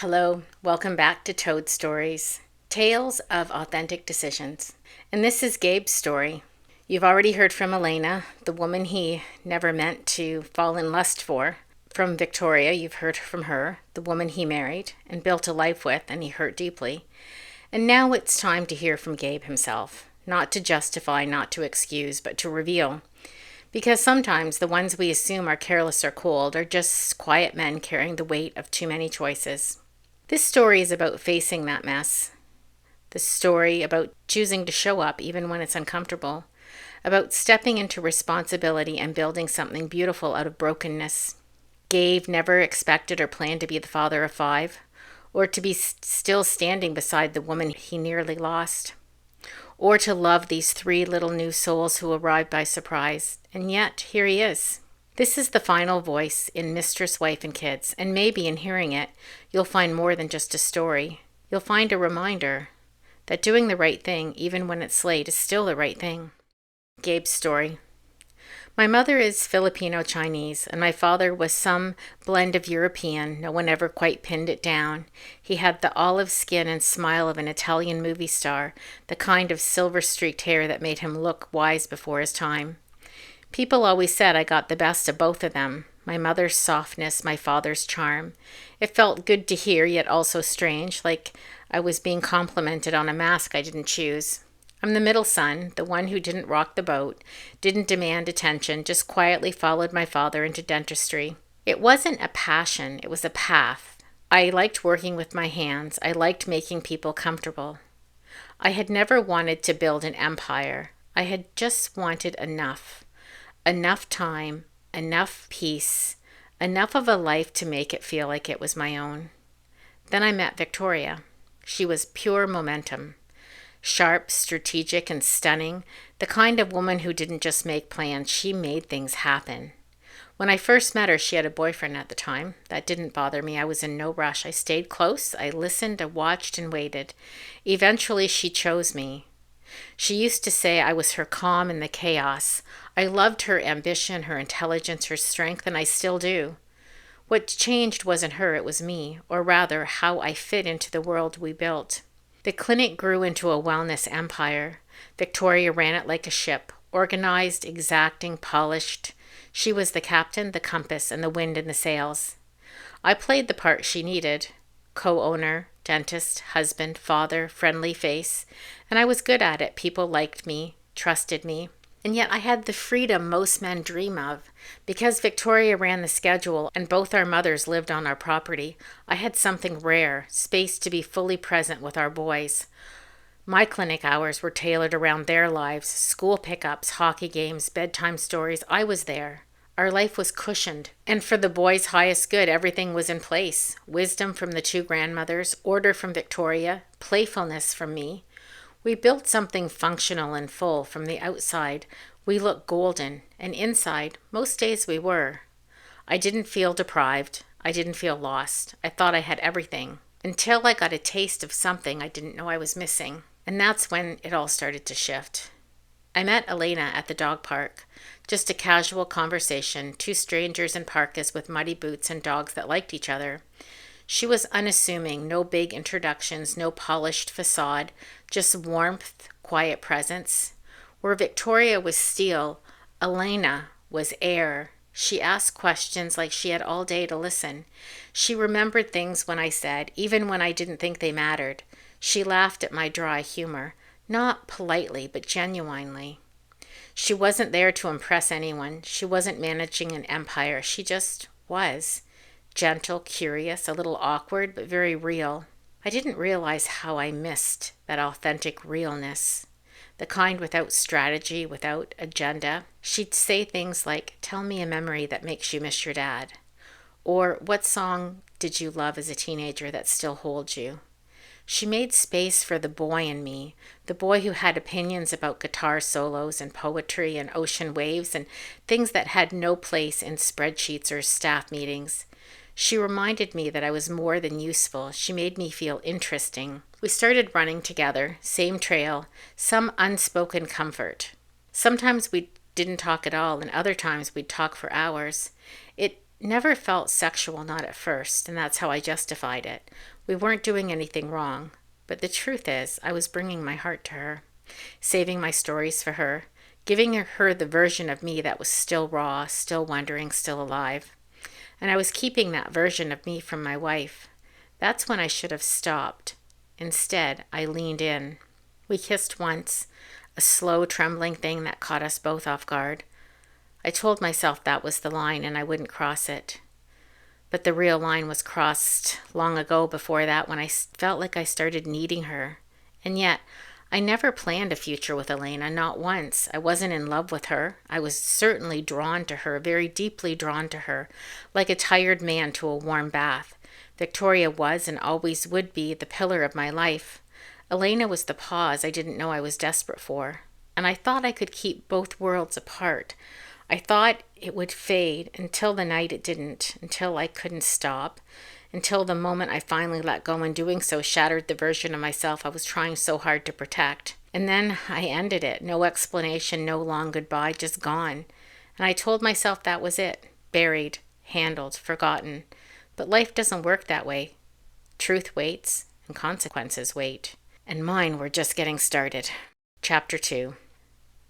Hello, welcome back to Toad Stories, Tales of Authentic Decisions. And this is Gabe's story. You've already heard from Alaina, the woman he never meant to fall in lust for. From Viktoria, you've heard from her, the woman he married and built a life with and he hurt deeply. And now it's time to hear from Gabe himself, not to justify, not to excuse, but to reveal. Because sometimes the ones we assume are careless or cold are just quiet men carrying the weight of too many choices. This story is about facing that mess. The story about choosing to show up even when it's uncomfortable. About stepping into responsibility and building something beautiful out of brokenness. Gabe never expected or planned to be the father of 5, or to be still standing beside the woman he nearly lost, or to love these 3 little new souls who arrived by surprise. And yet, here he is. This is the final voice in Mistress, Wife, and Kids, and maybe in hearing it, you'll find more than just a story. You'll find a reminder that doing the right thing, even when it's late, is still the right thing. Gabe's story. My mother is Filipino-Chinese, and my father was some blend of European. No one ever quite pinned it down. He had the olive skin and smile of an Italian movie star, the kind of silver-streaked hair that made him look wise before his time. People always said I got the best of both of them, my mother's softness, my father's charm. It felt good to hear, yet also strange, like I was being complimented on a mask I didn't choose. I'm the middle son, the one who didn't rock the boat, didn't demand attention, just quietly followed my father into dentistry. It wasn't a passion, it was a path. I liked working with my hands. I liked making people comfortable. I had never wanted to build an empire. I had just wanted enough. Enough time, enough peace, enough of a life to make it feel like it was my own. Then I met Viktoria. She was pure momentum. Sharp, strategic, and stunning. The kind of woman who didn't just make plans, she made things happen. When I first met her, she had a boyfriend at the time. That didn't bother me. I was in no rush. I stayed close. I listened, I watched, and waited. Eventually, she chose me. She used to say I was her calm in the chaos. I loved her ambition, her intelligence, her strength, and I still do. What changed wasn't her, it was me, or rather, how I fit into the world we built. The clinic grew into a wellness empire. Viktoria ran it like a ship, organized, exacting, polished. She was the captain, the compass, and the wind in the sails. I played the part she needed. Co-owner, dentist, husband, father, friendly face, and I was good at it. People liked me, trusted me, and yet I had the freedom most men dream of. Because Viktoria ran the schedule and both our mothers lived on our property, I had something rare, space to be fully present with our boys. My clinic hours were tailored around their lives, school pickups, hockey games, bedtime stories. I was there. Our life was cushioned, and for the boys' highest good, everything was in place. Wisdom from the 2 grandmothers, order from Viktoria, playfulness from me. We built something functional and full. From the outside, we looked golden, and inside, most days we were. I didn't feel deprived. I didn't feel lost. I thought I had everything, until I got a taste of something I didn't know I was missing. And that's when it all started to shift. I met Alaina at the dog park. Just a casual conversation, 2 strangers in parkas with muddy boots and dogs that liked each other. She was unassuming, no big introductions, no polished facade, just warmth, quiet presence. Where Viktoria was steel, Alaina was air. She asked questions like she had all day to listen. She remembered things when I said, even when I didn't think they mattered. She laughed at my dry humor. Not politely, but genuinely. She wasn't there to impress anyone. She wasn't managing an empire. She just was. Gentle, curious, a little awkward, but very real. I didn't realize how I missed that authentic realness. The kind without strategy, without agenda. She'd say things like, "Tell me a memory that makes you miss your dad." Or, "What song did you love as a teenager that still holds you?" She made space for the boy in me, the boy who had opinions about guitar solos and poetry and ocean waves and things that had no place in spreadsheets or staff meetings. She reminded me that I was more than useful. She made me feel interesting. We started running together, same trail, some unspoken comfort. Sometimes we didn't talk at all, and other times we'd talk for hours. It never felt sexual, not at first, and that's how I justified it. We weren't doing anything wrong. But the truth is, I was bringing my heart to her, saving my stories for her, giving her the version of me that was still raw, still wondering, still alive. And I was keeping that version of me from my wife. That's when I should have stopped. Instead, I leaned in. We kissed once, a slow, trembling thing that caught us both off guard. I told myself that was the line and I wouldn't cross it. But the real line was crossed long ago before that, when I felt like I started needing her. And yet, I never planned a future with Alaina, not once. I wasn't in love with her. I was certainly drawn to her, very deeply drawn to her, like a tired man to a warm bath. Viktoria was and always would be the pillar of my life. Alaina was the pause I didn't know I was desperate for. And I thought I could keep both worlds apart. I thought it would fade until the night it didn't, until I couldn't stop, until the moment I finally let go, and doing so shattered the version of myself I was trying so hard to protect. And then I ended it. No explanation, no long goodbye, just gone. And I told myself that was it. Buried, handled, forgotten. But life doesn't work that way. Truth waits, and consequences wait. And mine were just getting started. Chapter 2.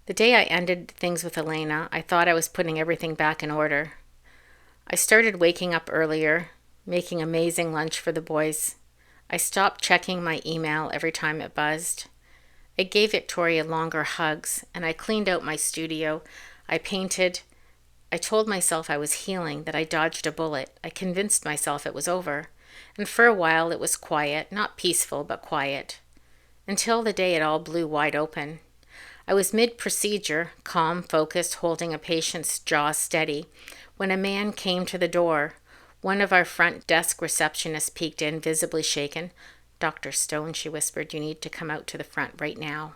The day I ended things with Alaina, I thought I was putting everything back in order. I started waking up earlier, making amazing lunch for the boys. I stopped checking my email every time it buzzed. I gave Viktoria longer hugs, and I cleaned out my studio. I painted. I told myself I was healing, that I dodged a bullet. I convinced myself it was over. And for a while it was quiet, not peaceful, but quiet. Until the day it all blew wide open. I was mid-procedure, calm, focused, holding a patient's jaw steady, when a man came to the door. One of our front desk receptionists peeked in, visibly shaken. "Dr. Stone," she whispered, "you need to come out to the front right now."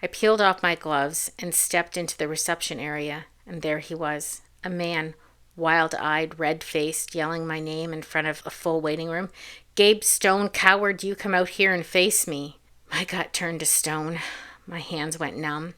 I peeled off my gloves and stepped into the reception area, and there he was, a man, wild-eyed, red-faced, yelling my name in front of a full waiting room. "Gabe Stone, coward, you come out here and face me." My gut turned to stone. My hands went numb.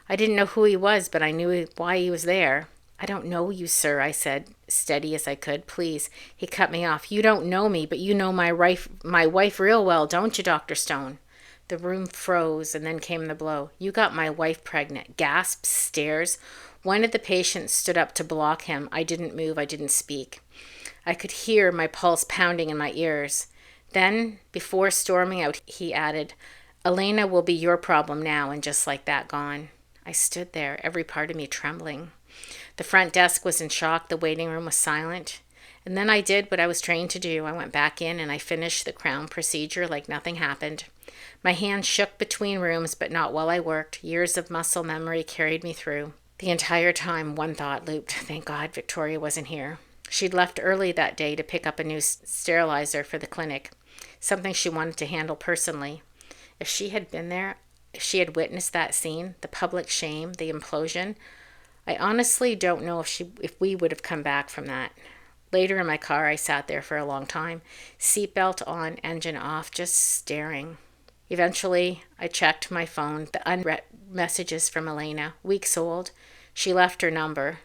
I didn't know who he was, but I knew why he was there. "I don't know you, sir," I said, steady as I could. "Please." He cut me off. "You don't know me, but you know my wife real well, don't you, Dr. Stone?" The room froze, and then came the blow. "You got my wife pregnant." Gasps, stares. One of the patients stood up to block him. I didn't move. I didn't speak. I could hear my pulse pounding in my ears. Then, before storming out, he added, "Alaina will be your problem now," and just like that, gone. I stood there, every part of me trembling. The front desk was in shock. The waiting room was silent. And then I did what I was trained to do. I went back in and I finished the crown procedure like nothing happened. My hands shook between rooms, but not while I worked. Years of muscle memory carried me through. The entire time, one thought looped. Thank God Viktoria wasn't here. She'd left early that day to pick up a new sterilizer for the clinic, something she wanted to handle personally. If she had been there, if she had witnessed that scene, the public shame, the implosion, I honestly don't know if we would have come back from that. Later in my car, I sat there for a long time, seatbelt on, engine off, just staring. Eventually, I checked my phone, the unread messages from Alaina, weeks old. She left her number.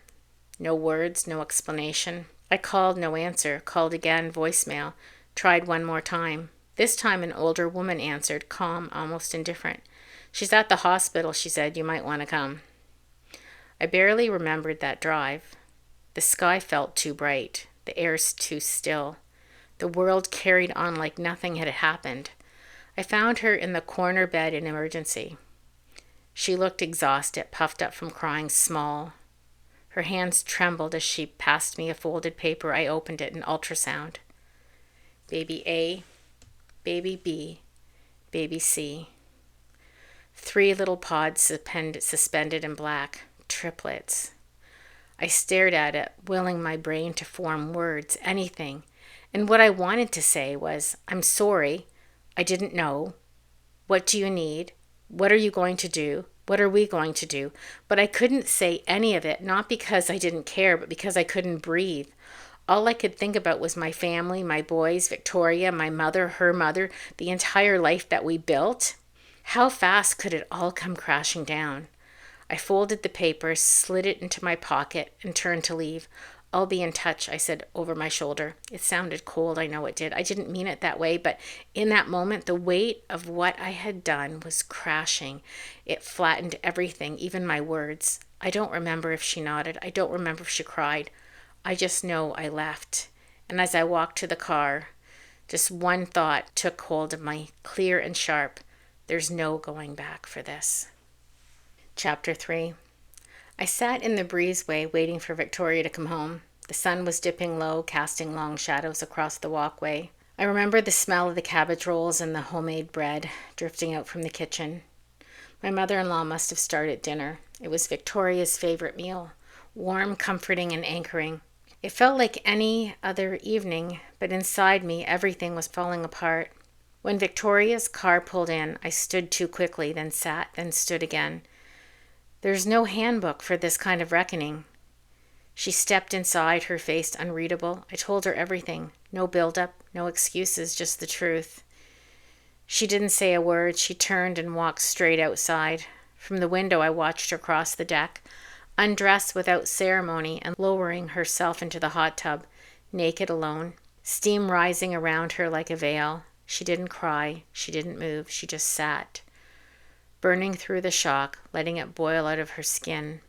No words, no explanation. I called, no answer. Called again, voicemail. Tried one more time. This time an older woman answered, calm, almost indifferent. "She's at the hospital," she said. "You might want to come." I barely remembered that drive. The sky felt too bright. The air too still. The world carried on like nothing had happened. I found her in the corner bed in emergency. She looked exhausted, puffed up from crying, small. Her hands trembled as she passed me a folded paper. I opened it, an ultrasound. Baby A, baby B, baby C. 3 little pods suspended in black. Triplets. I stared at it, willing my brain to form words, anything. And what I wanted to say was, "I'm sorry. I didn't know. What do you need? What are you going to do? What are we going to do?" But I couldn't say any of it, not because I didn't care, but because I couldn't breathe. All I could think about was my family, my boys, Viktoria, my mother, her mother, the entire life that we built. How fast could it all come crashing down? I folded the paper, slid it into my pocket, and turned to leave. I'll be in touch, I said over my shoulder. It sounded cold, I know it did. I didn't mean it that way, but in that moment, the weight of what I had done was crashing. It flattened everything, even my words. I don't remember if she nodded. I don't remember if she cried. I just know I left. And as I walked to the car, just one thought took hold of me, clear and sharp. There's no going back for this. Chapter 3. I sat in the breezeway waiting for Viktoria to come home. The sun was dipping low, casting long shadows across the walkway. I remember the smell of the cabbage rolls and the homemade bread drifting out from the kitchen. My mother-in-law must have started dinner. It was Viktoria's favorite meal, warm, comforting, and anchoring. It felt like any other evening, but inside me everything was falling apart. When Viktoria's car pulled in, I stood too quickly, then sat, then stood again. There's no handbook for this kind of reckoning. She stepped inside, her face unreadable. I told her everything. No build-up, no excuses, just the truth. She didn't say a word. She turned and walked straight outside. From the window, I watched her cross the deck, undress without ceremony and lowering herself into the hot tub, naked alone, steam rising around her like a veil. She didn't cry. She didn't move. She just sat, burning through the shock, letting it boil out of her skin.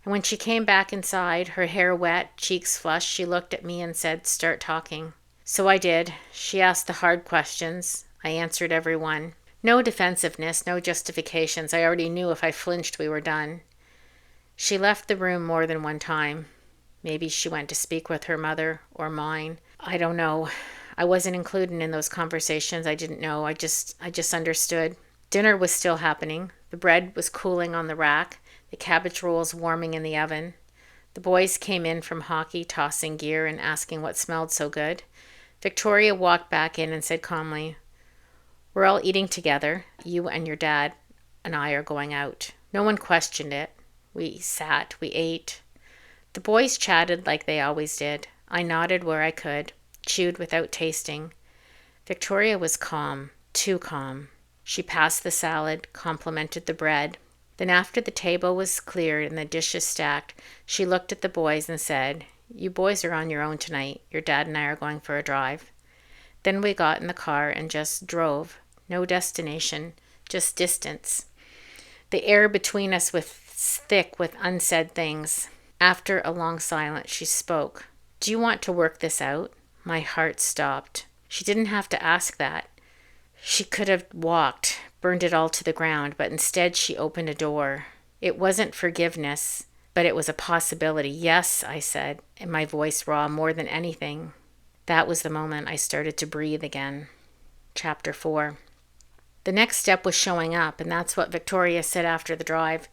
And when she came back inside, her hair wet, cheeks flushed, she looked at me and said, "Start talking." So I did. She asked the hard questions. I answered every one. No defensiveness, no justifications. I already knew if I flinched, we were done. She left the room more than one time. Maybe she went to speak with her mother or mine. I don't know. I wasn't included in those conversations. I didn't know. I just understood. Dinner was still happening. The bread was cooling on the rack, the cabbage rolls warming in the oven. The boys came in from hockey, tossing gear and asking what smelled so good. Viktoria walked back in and said calmly, "We're all eating together. You and your dad and I are going out." No one questioned it. We sat, we ate. The boys chatted like they always did. I nodded where I could, chewed without tasting. Viktoria was calm, too calm. She passed the salad, complimented the bread. Then after the table was cleared and the dishes stacked, she looked at the boys and said, "You boys are on your own tonight. Your dad and I are going for a drive." Then we got in the car and just drove. No destination, just distance. The air between us was thick with unsaid things. After a long silence, she spoke. "Do you want to work this out?" My heart stopped. She didn't have to ask that. She could have walked, burned it all to the ground, but instead she opened a door. It wasn't forgiveness, but it was a possibility. "Yes," I said, and my voice raw more than anything. That was the moment I started to breathe again. Chapter 4. The next step was showing up, and that's what Viktoria said after the drive.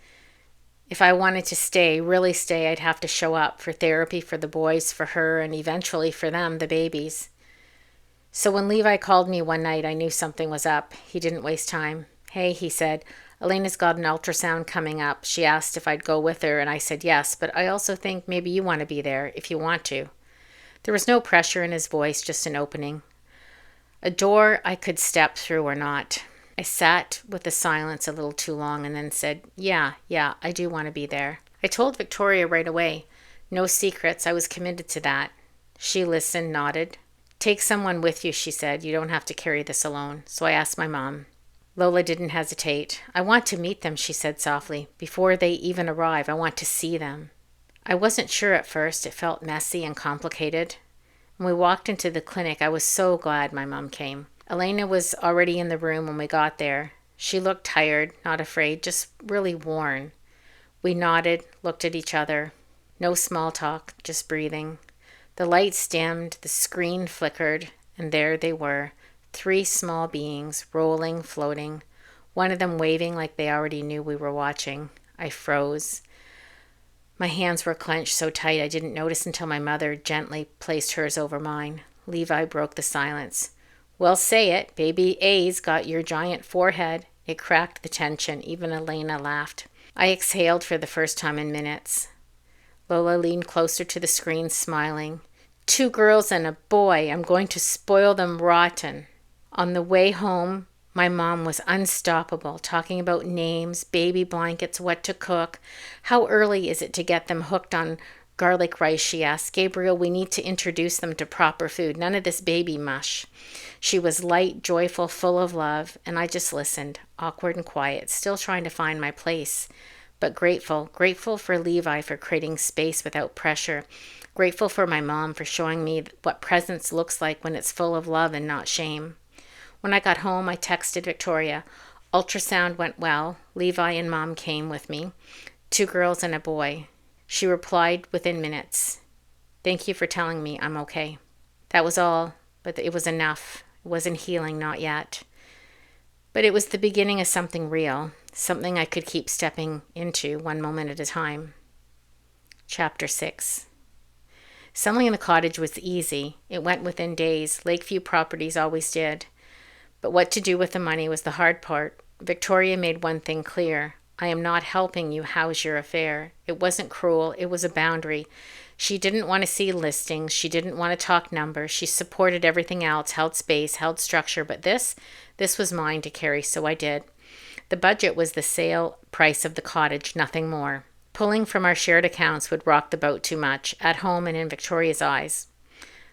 If I wanted to stay, really stay, I'd have to show up for therapy for the boys, for her, and eventually for them, the babies. So when Levi called me one night, I knew something was up. He didn't waste time. "Hey," he said, "Alaina's got an ultrasound coming up. She asked if I'd go with her, and I said yes, but I also think maybe you want to be there, if you want to." There was no pressure in his voice, just an opening. A door I could step through or not. I sat with the silence a little too long and then said, yeah, I do want to be there." I told Viktoria right away. No secrets, I was committed to that. She listened, nodded. "Take someone with you," she said. "You don't have to carry this alone." So I asked my mom. Lola didn't hesitate. "I want to meet them," she said softly. "Before they even arrive, I want to see them." I wasn't sure at first. It felt messy and complicated. When we walked into the clinic, I was so glad my mom came. Alaina was already in the room when we got there. She looked tired, not afraid, just really worn. We nodded, looked at each other. No small talk, just breathing. The lights dimmed, the screen flickered, and there they were, 3 small beings, rolling, floating, one of them waving like they already knew we were watching. I froze. My hands were clenched so tight I didn't notice until my mother gently placed hers over mine. Levi broke the silence. "Well, say it. Baby A's got your giant forehead." It cracked the tension. Even Alaina laughed. I exhaled for the first time in minutes. Lola leaned closer to the screen, smiling. 2 girls and a boy. I'm going to spoil them rotten." On the way home, my mom was unstoppable, talking about names, baby blankets, what to cook. How early is it to get them hooked on Garlic rice, she asked. Gabriel, we need to introduce them to proper food. None of this baby mush. She was light, joyful, full of love, and I just listened, awkward and quiet, still trying to find my place. But grateful for Levi for creating space without pressure. Grateful for my mom for showing me what presence looks like when it's full of love and not shame. When I got home, I texted Viktoria. Ultrasound went well. Levi and Mom came with me. 2 girls and a boy. She replied within minutes. Thank you for telling me I'm okay. That was all, but it was enough. It wasn't healing, not yet. But it was the beginning of something real, something I could keep stepping into one moment at a time. Chapter 6. Selling the cottage was easy. It went within days. Lakeview Properties always did. But what to do with the money was the hard part. Viktoria made one thing clear. I am not helping you house your affair. It wasn't cruel. It was a boundary. She didn't want to see listings. She didn't want to talk numbers. She supported everything else, held space, held structure. But this was mine to carry, so I did. The budget was the sale price of the cottage, nothing more. Pulling from our shared accounts would rock the boat too much, at home and in Viktoria's eyes.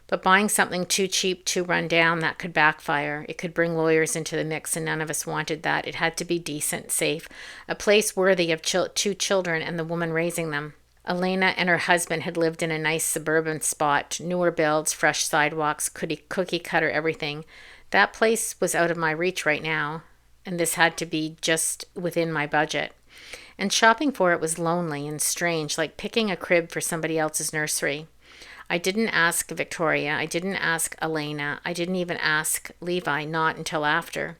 But buying something too cheap, too run down, that could backfire. It could bring lawyers into the mix, and none of us wanted that. It had to be decent, safe, a place worthy of 2 children and the woman raising them. Alaina and her husband had lived in a nice suburban spot, newer builds, fresh sidewalks, cookie cutter everything. That place was out of my reach right now, and this had to be just within my budget. And shopping for it was lonely and strange, like picking a crib for somebody else's nursery. I didn't ask Viktoria. I didn't ask Alaina. I didn't even ask Levi, not until after.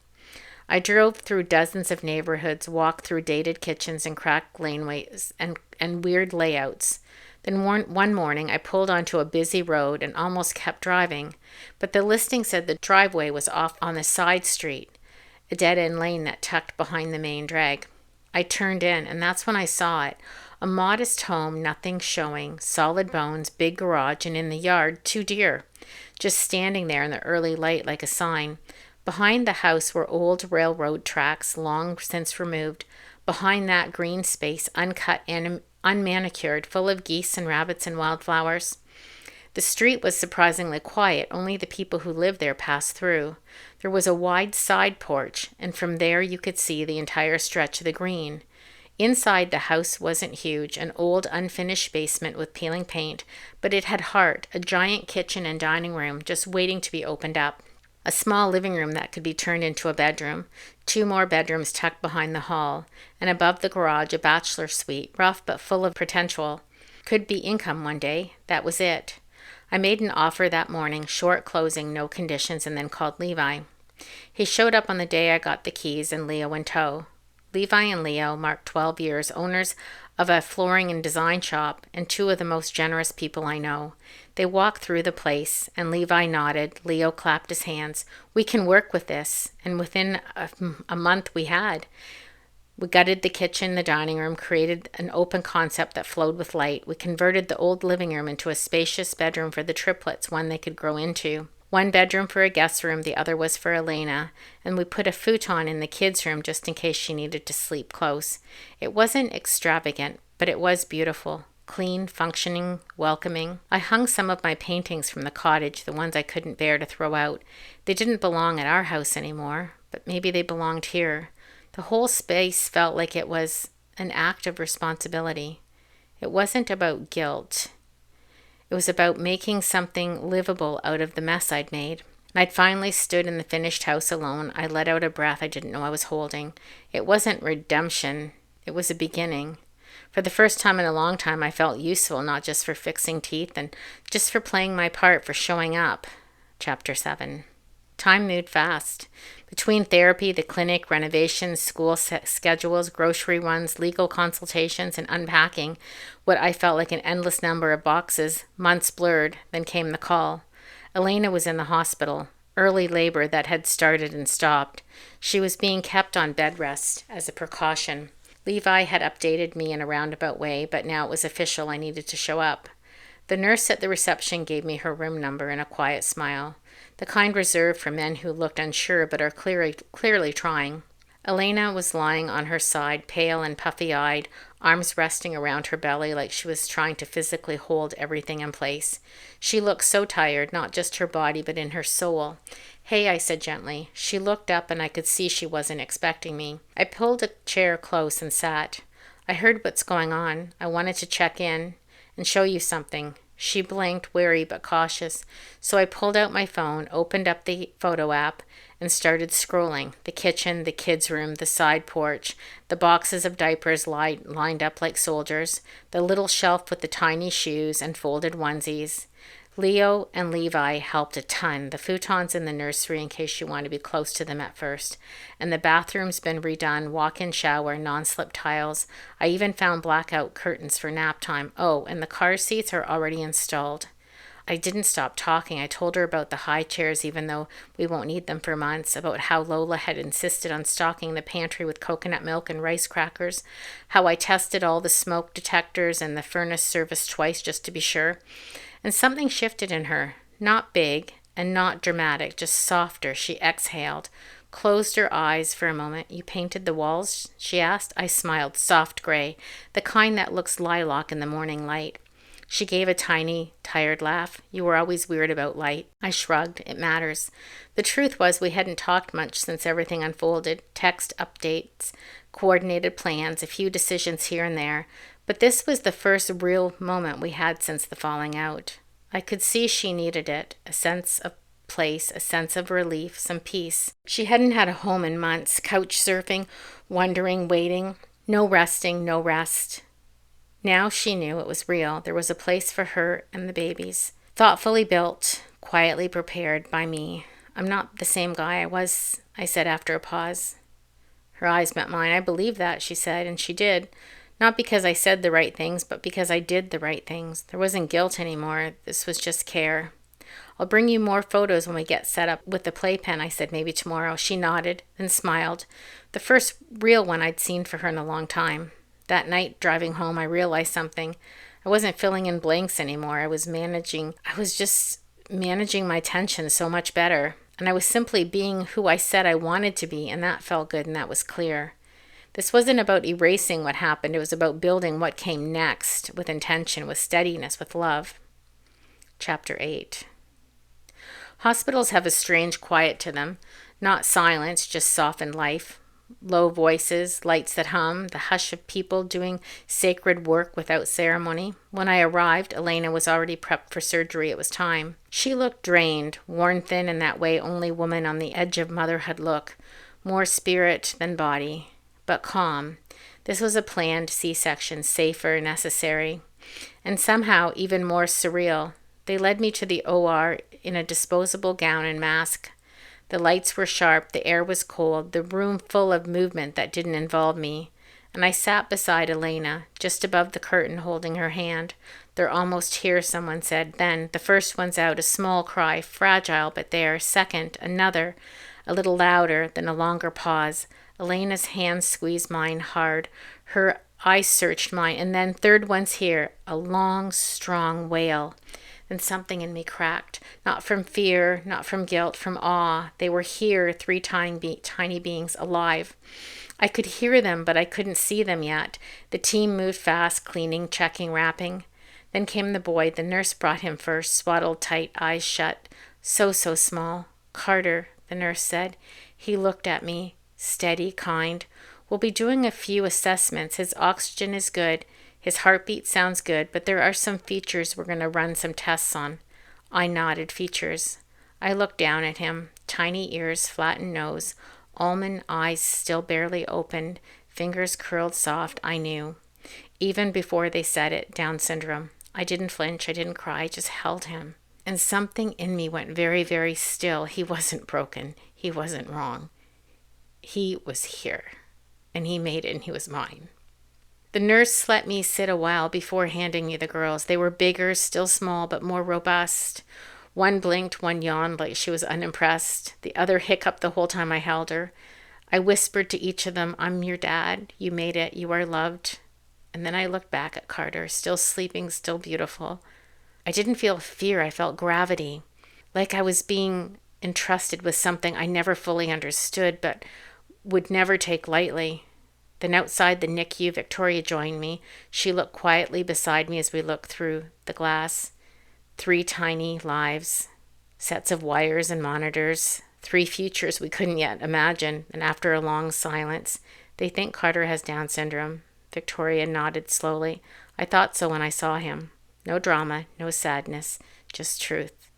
I drove through dozens of neighborhoods, walked through dated kitchens and cracked laneways and weird layouts. Then one morning, I pulled onto a busy road and almost kept driving, but the listing said the driveway was off on the side street, a dead-end lane that tucked behind the main drag. I turned in, and that's when I saw it. A modest home, nothing showing, solid bones, big garage, and in the yard, 2 deer, just standing there in the early light like a sign. Behind the house were old railroad tracks, long since removed. Behind that green space, uncut and unmanicured, full of geese and rabbits and wildflowers. The street was surprisingly quiet. Only the people who lived there passed through. There was a wide side porch, and from there you could see the entire stretch of the green. Inside, the house wasn't huge, an old unfinished basement with peeling paint, but it had heart, a giant kitchen and dining room just waiting to be opened up. A small living room that could be turned into a bedroom, 2 more bedrooms tucked behind the hall, and above the garage a bachelor suite, rough but full of potential. Could be income one day. That was it. I made an offer that morning, short closing, no conditions, and then called Levi. He showed up on the day I got the keys and Leo in tow. Levi and Leo marked 12 years, owners of a flooring and design shop, and 2 of the most generous people I know. They walked through the place, and Levi nodded. Leo clapped his hands. We can work with this, and within a month we had. We gutted the kitchen, the dining room, created an open concept that flowed with light. We converted the old living room into a spacious bedroom for the triplets, one they could grow into. 1 bedroom for a guest room, the other was for Alaina, and we put a futon in the kids' room just in case she needed to sleep close. It wasn't extravagant, but it was beautiful. Clean, functioning, welcoming. I hung some of my paintings from the cottage, the ones I couldn't bear to throw out. They didn't belong at our house anymore, but maybe they belonged here. The whole space felt like it was an act of responsibility. It wasn't about guilt. It was about making something livable out of the mess I'd made. I'd finally stood in the finished house alone. I let out a breath I didn't know I was holding. It wasn't redemption. It was a beginning. For the first time in a long time, I felt useful, not just for fixing teeth and just for playing my part, for showing up. Chapter 7. Time moved fast. Between therapy, the clinic, renovations, school schedules, grocery runs, legal consultations, and unpacking what I felt like an endless number of boxes, months blurred, then came the call. Alaina was in the hospital, early labor that had started and stopped. She was being kept on bed rest as a precaution. Levi had updated me in a roundabout way, but now it was official. I needed to show up. The nurse at the reception gave me her room number and a quiet smile, the kind reserved for men who looked unsure but are clearly trying. Alaina was lying on her side, pale and puffy-eyed, arms resting around her belly like she was trying to physically hold everything in place. She looked so tired, not just her body, but in her soul. "Hey," I said gently. She looked up and I could see she wasn't expecting me. I pulled a chair close and sat. "I heard what's going on. I wanted to check in and show you something." She blinked, wary but cautious. So I pulled out my phone, opened up the photo app, and started scrolling. The kitchen, the kids' room, the side porch, the boxes of diapers lined up like soldiers, the little shelf with the tiny shoes and folded onesies. Leo and Levi helped a ton. The futon's in the nursery in case you want to be close to them at first. And the bathroom's been redone, walk-in shower, non-slip tiles. I even found blackout curtains for nap time. Oh, and the car seats are already installed. I didn't stop talking. I told her about the high chairs, even though we won't need them for months, about how Lola had insisted on stocking the pantry with coconut milk and rice crackers, how I tested all the smoke detectors and the furnace service twice just to be sure. And something shifted in her, not big and not dramatic, just softer. She exhaled, closed her eyes for a moment. "You painted the walls?" she asked. I smiled, soft gray, the kind that looks lilac in the morning light. She gave a tiny, tired laugh. "You were always weird about light." I shrugged. "It matters." The truth was we hadn't talked much since everything unfolded. Text updates, coordinated plans, a few decisions here and there. But this was the first real moment we had since the falling out. I could see she needed it, a sense of place, a sense of relief, some peace. She hadn't had a home in months, couch surfing, wondering, waiting, no resting, no rest. Now she knew it was real. There was a place for her and the babies. Thoughtfully built, quietly prepared by me. "I'm not the same guy I was," I said after a pause. Her eyes met mine. "I believe that," she said, and she did. Not because I said the right things, but because I did the right things. There wasn't guilt anymore. This was just care. "I'll bring you more photos when we get set up with the playpen," I said, "maybe tomorrow." She nodded and smiled. The first real one I'd seen for her in a long time. That night, driving home, I realized something. I wasn't filling in blanks anymore. I was just managing my tension so much better. And I was simply being who I said I wanted to be, and that felt good and that was clear. This wasn't about erasing what happened. It was about building what came next with intention, with steadiness, with love. Chapter 8. Hospitals have a strange quiet to them. Not silence, just softened life. Low voices, lights that hum, the hush of people doing sacred work without ceremony. When I arrived, Alaina was already prepped for surgery. It was time. She looked drained, worn thin in that way only women on the edge of motherhood look. More spirit than body, but calm. This was a planned C-section, safer, necessary, and somehow even more surreal. They led me to the OR in a disposable gown and mask. The lights were sharp, the air was cold, the room full of movement that didn't involve me. And I sat beside Alaina, just above the curtain, holding her hand. "They're almost here," someone said. Then, the first one's out, a small cry, fragile but there. Second, another, a little louder, then a longer pause. Elena's hand squeezed mine hard. Her eyes searched mine. And then, third one's here, a long, strong wail. Then something in me cracked. Not from fear, not from guilt, from awe. They were here, three tiny beings, alive. I could hear them, but I couldn't see them yet. The team moved fast, cleaning, checking, wrapping. Then came the boy. The nurse brought him first, swaddled tight, eyes shut. So small. "Carter," the nurse said. He looked at me, steady, kind. "We'll be doing a few assessments. His oxygen is good. His heartbeat sounds good, but there are some features we're going to run some tests on." I nodded. Features. I looked down at him. Tiny ears, flattened nose, almond eyes still barely opened, fingers curled soft. I knew. Even before they said it, Down syndrome. I didn't flinch. I didn't cry. I just held him. And something in me went very, very still. He wasn't broken. He wasn't wrong. He was here. And he made it, and he was mine. The nurse let me sit a while before handing me the girls. They were bigger, still small, but more robust. One blinked, one yawned like she was unimpressed. The other hiccuped the whole time I held her. I whispered to each of them, "I'm your dad. You made it. You are loved." And then I looked back at Carter, still sleeping, still beautiful. I didn't feel fear. I felt gravity, like I was being entrusted with something I never fully understood, but would never take lightly. Then outside the NICU, Victoria joined me. She looked quietly beside me as we looked through the glass. 3 tiny lives, sets of wires and monitors, 3 futures we couldn't yet imagine. And after a long silence, "They think Carter has Down syndrome." Victoria nodded slowly. "I thought so when I saw him. No drama, no sadness, just truth."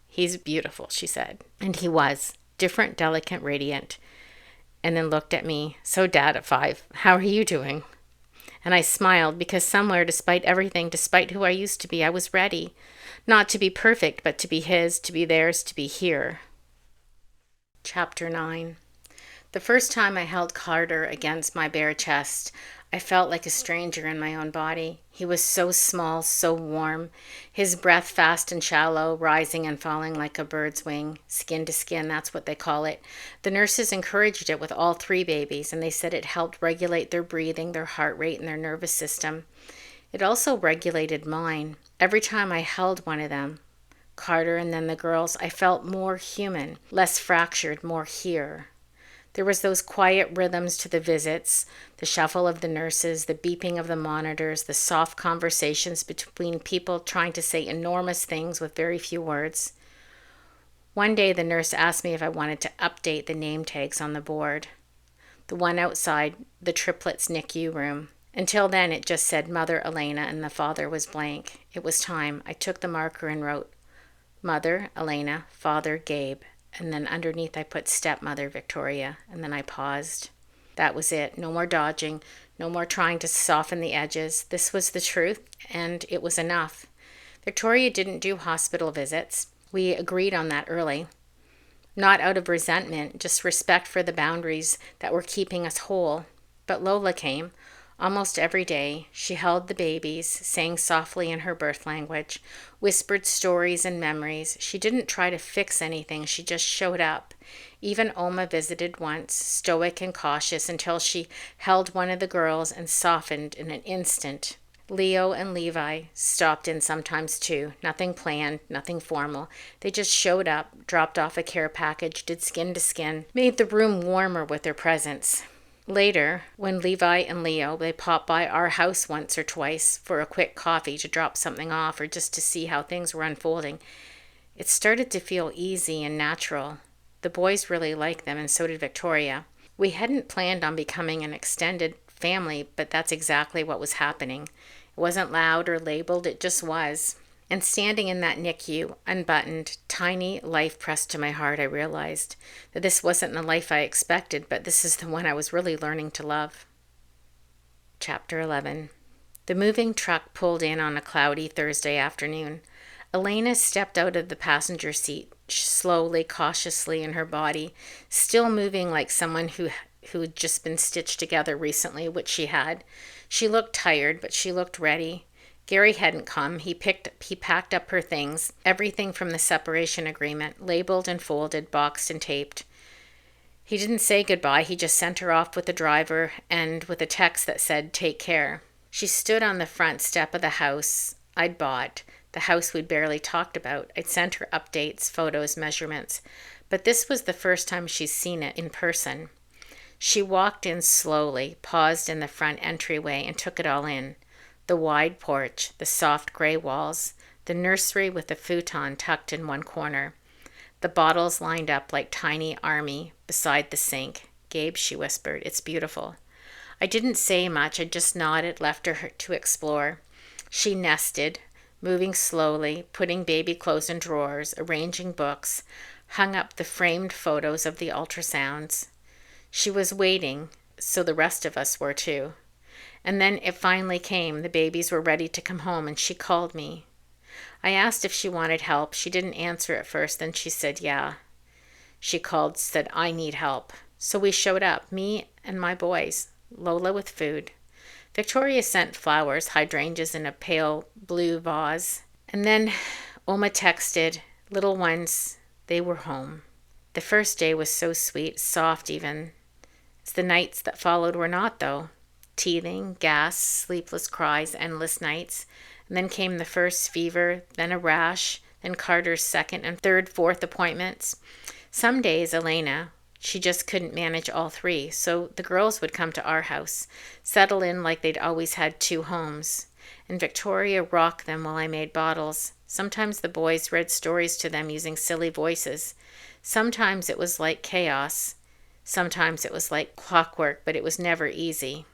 "He's beautiful," she said. And he was. Different, delicate, radiant. And then looked at me. "So Dad at 5, how are you doing?" And I smiled because somewhere, despite everything, despite who I used to be, I was ready. Not to be perfect, but to be his, to be theirs, to be here. Chapter 9. The first time I held Carter against my bare chest, I felt like a stranger in my own body. He was so small, so warm, his breath fast and shallow, rising and falling like a bird's wing, skin to skin, that's what they call it. The nurses encouraged it with all 3 babies, and they said it helped regulate their breathing, their heart rate, and their nervous system. It also regulated mine. Every time I held one of them, Carter and then the girls, I felt more human, less fractured, more here. There was those quiet rhythms to the visits, the shuffle of the nurses, the beeping of the monitors, the soft conversations between people trying to say enormous things with very few words. One day the nurse asked me if I wanted to update the name tags on the board. The one outside the triplets' NICU room. Until then it just said Mother Alaina and the father was blank. It was time. I took the marker and wrote Mother Alaina, Father Gabe. And then underneath I put stepmother Victoria, and then I paused. That was it. No more dodging, no more trying to soften the edges. This was the truth, and it was enough. Victoria didn't do hospital visits. We agreed on that early. Not out of resentment, just respect for the boundaries that were keeping us whole. But Lola came. Almost every day, she held the babies, sang softly in her birth language, whispered stories and memories. She didn't try to fix anything, she just showed up. Even Oma visited once, stoic and cautious, until she held one of the girls and softened in an instant. Leo and Levi stopped in sometimes too. Nothing planned, nothing formal. They just showed up, dropped off a care package, did skin to skin, made the room warmer with their presence. Later, when Levi and Leo, they popped by our house once or twice for a quick coffee to drop something off or just to see how things were unfolding, it started to feel easy and natural. The boys really liked them, and so did Victoria. We hadn't planned on becoming an extended family, but that's exactly what was happening. It wasn't loud or labeled, it just was. And standing in that NICU, unbuttoned, tiny life pressed to my heart, I realized that this wasn't the life I expected, but this is the one I was really learning to love. Chapter 11. The moving truck pulled in on a cloudy Thursday afternoon. Alaina stepped out of the passenger seat, slowly, cautiously in her body, still moving like someone who'd just been stitched together recently, which she had. She looked tired, but she looked ready. Gary hadn't come. He packed up her things, everything from the separation agreement, labeled and folded, boxed and taped. He didn't say goodbye. He just sent her off with the driver and with a text that said, "Take care." She stood on the front step of the house I'd bought, the house we'd barely talked about. I'd sent her updates, photos, measurements, but this was the first time she's seen it in person. She walked in slowly, paused in the front entryway, and took it all in. The wide porch, the soft gray walls, the nursery with a futon tucked in one corner. The bottles lined up like tiny army beside the sink. "Gabe," she whispered, "it's beautiful." I didn't say much. I just nodded, left her to explore. She nested, moving slowly, putting baby clothes in drawers, arranging books, hung up the framed photos of the ultrasounds. She was waiting, so the rest of us were too. And then it finally came. The babies were ready to come home, and she called me. I asked if she wanted help. She didn't answer at first, then she said, "Yeah." She called, said, "I need help." So we showed up, me and my boys, Lola with food. Victoria sent flowers, hydrangeas in a pale blue vase. And then Oma texted, "Little ones, they were home." The first day was so sweet, soft even. As the nights that followed were not, though. Teething, gas, sleepless cries, endless nights. And then came the first fever, then a rash, then Carter's second and third, fourth appointments. Some days Alaina, She just couldn't manage all three, so the girls would come to our house, settle in like they'd always had two homes. And Victoria rocked them while I made bottles. Sometimes the boys read stories to them using silly voices. Sometimes it was like chaos. Sometimes it was like clockwork, but it was never easy.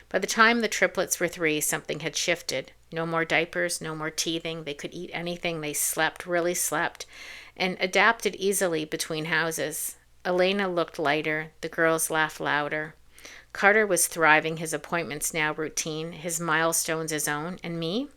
By the time the triplets were 3, something had shifted. No more diapers, no more teething. They could eat anything. They slept, really slept, and adapted easily between houses. Alaina looked lighter. The girls laughed louder. Carter was thriving, his appointments now routine, his milestones his own. And me?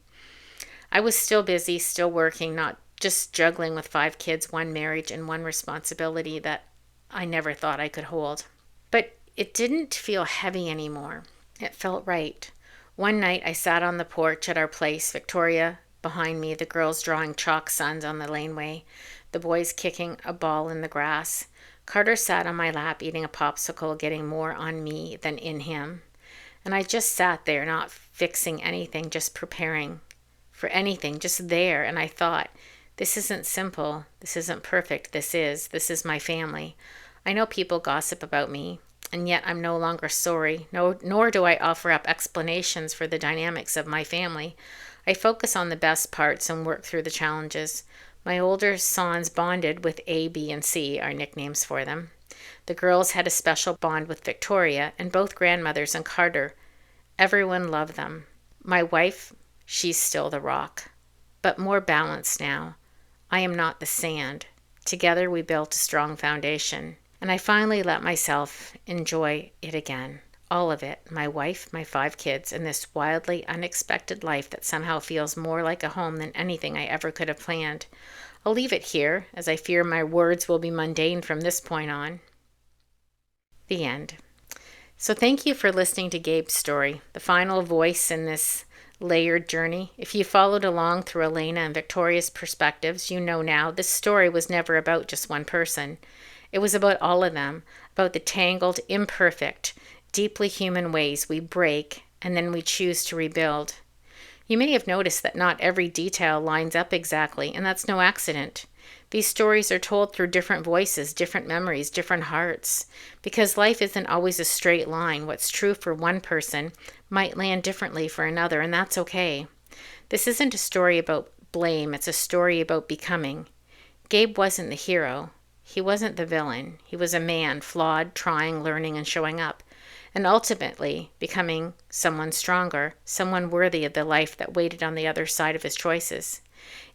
I was still busy, still working, not just juggling with 5 kids, 1 marriage, and 1 responsibility that I never thought I could hold. But it didn't feel heavy anymore. It felt right. One night I sat on the porch at our place, Viktoria behind me, the girls drawing chalk suns on the laneway, the boys kicking a ball in the grass. Carter sat on my lap eating a popsicle, getting more on me than in him. And I just sat there, not fixing anything, just preparing for anything, just there. And I thought, this isn't simple. This isn't perfect. This is my family. I know people gossip about me, and yet I'm no longer sorry, nor do I offer up explanations for the dynamics of my family. I focus on the best parts and work through the challenges. My older sons bonded with A, B, and C, our nicknames for them. The girls had a special bond with Victoria, and both grandmothers and Carter. Everyone loved them. My wife, she's still the rock, but more balanced now. I am not the sand. Together we built a strong foundation, and I finally let myself enjoy it again. All of it, my wife, my 5 kids, and this wildly unexpected life that somehow feels more like a home than anything I ever could have planned. I'll leave it here, as I fear my words will be mundane from this point on. The end. So thank you for listening to Gabe's story, the final voice in this layered journey. If you followed along through Alaina and Victoria's perspectives, you know now this story was never about just one person. It was about all of them, about the tangled, imperfect, deeply human ways we break and then we choose to rebuild. You may have noticed that not every detail lines up exactly, and that's no accident. These stories are told through different voices, different memories, different hearts. Because life isn't always a straight line. What's true for one person might land differently for another, and that's okay. This isn't a story about blame, it's a story about becoming. Gabe wasn't the hero. He wasn't the villain. He was a man, flawed, trying, learning, and showing up. And ultimately becoming someone stronger, someone worthy of the life that waited on the other side of his choices.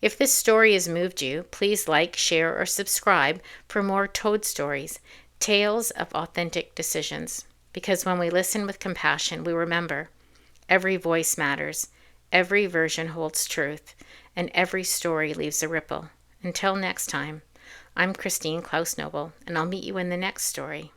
If this story has moved you, please like, share, or subscribe for more Toad Stories, tales of authentic decisions. Because when we listen with compassion, we remember every voice matters, every version holds truth, and every story leaves a ripple. Until next time, I'm Christine Klaus Noble, and I'll meet you in the next story.